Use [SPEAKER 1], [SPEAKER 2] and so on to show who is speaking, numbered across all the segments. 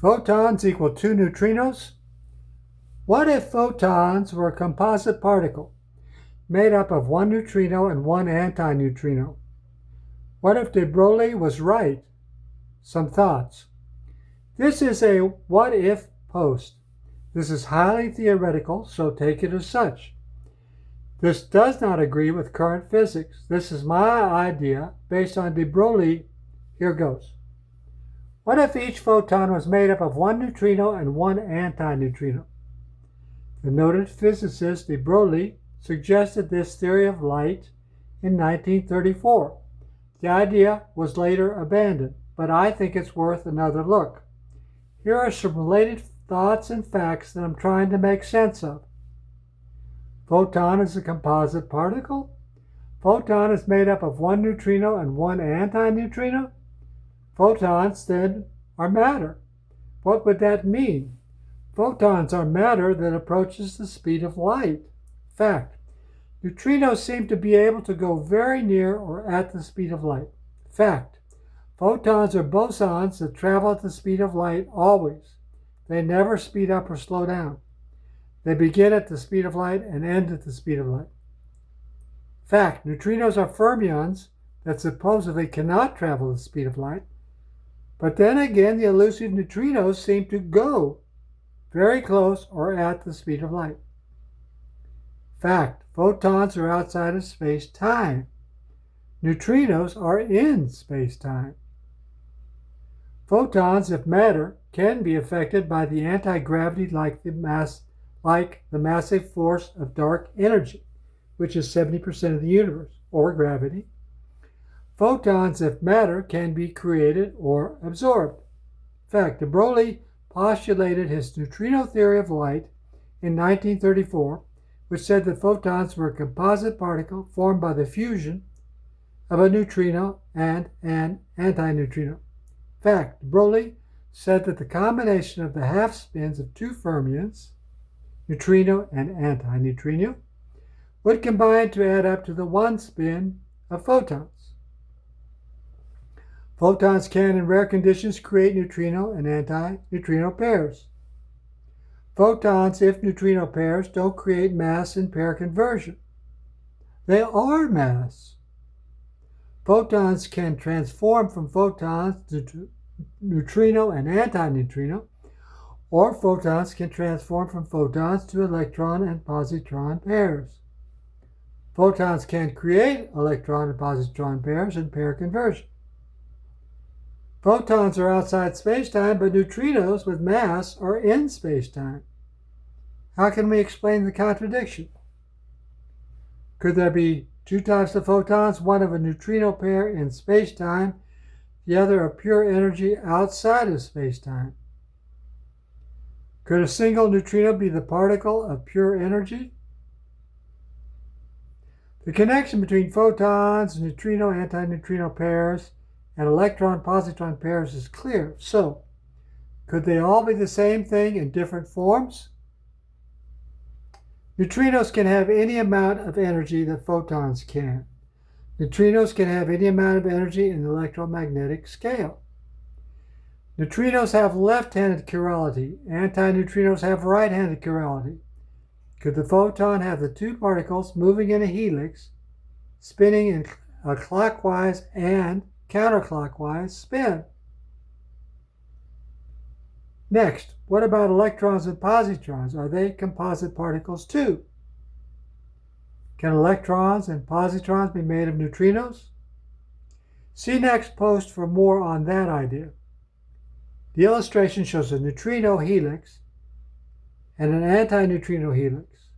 [SPEAKER 1] Photons equal 2 neutrinos? What if photons were a composite particle made up of one neutrino and one antineutrino? What if de Broglie was right? Some thoughts. This is a what if post. This is highly theoretical, so take it as such. This does not agree with current physics. This is my idea based on de Broglie. Here goes. What if each photon was made up of one neutrino and one antineutrino? The noted physicist de Broglie suggested this theory of light in 1934. The idea was later abandoned, but I think it's worth another look. Here are some related thoughts and facts that I'm trying to make sense of. Photon is a composite particle. Photon is made up of one neutrino and one antineutrino. Photons, then, are matter. What would that mean? Photons are matter that approaches the speed of light. Fact. Neutrinos seem to be able to go very near or at the speed of light. Fact. Photons are bosons that travel at the speed of light always. They never speed up or slow down. They begin at the speed of light and end at the speed of light. Fact. Neutrinos are fermions that supposedly cannot travel at the speed of light. But then again, the elusive neutrinos seem to go very close or at the speed of light. Fact. Photons are outside of space-time. Neutrinos are in space-time. Photons, if matter, can be affected by the anti-gravity like the massive force of dark energy, which is 70% of the universe, or gravity. Photons, if matter, can be created or absorbed. In fact, de Broglie postulated his neutrino theory of light in 1934, which said that photons were a composite particle formed by the fusion of a neutrino and an antineutrino. In fact, de Broglie said that the combination of the half spins of two fermions, neutrino and antineutrino, would combine to add up to the one spin of photons. Photons can, in rare conditions, create neutrino and antineutrino pairs. Photons, if neutrino pairs, don't create mass in pair conversion. They are mass. Photons can transform from photons to neutrino and antineutrino, or photons can transform from photons to electron and positron pairs. Photons can create electron and positron pairs in pair conversion. Photons are outside spacetime, but neutrinos with mass are in spacetime. How can we explain the contradiction? Could there be two types of photons, one of a neutrino pair in spacetime, the other of pure energy outside of spacetime? Could a single neutrino be the particle of pure energy? The connection between photons, neutrino-antineutrino pairs, and electron-positron pairs is clear. So, could they all be the same thing in different forms? Neutrinos can have any amount of energy that photons can. Neutrinos can have any amount of energy in the electromagnetic scale. Neutrinos have left-handed chirality. Antineutrinos have right-handed chirality. Could the photon have the two particles moving in a helix, spinning in a clockwise and counterclockwise spin? Next, what about electrons and positrons? Are they composite particles too? Can electrons and positrons be made of neutrinos? See next post for more on that idea. The illustration shows a neutrino helix and an antineutrino helix.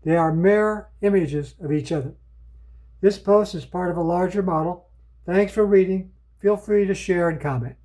[SPEAKER 1] They are mirror images of each other. This post is part of a larger model. Thanks for reading. Feel free to share and comment.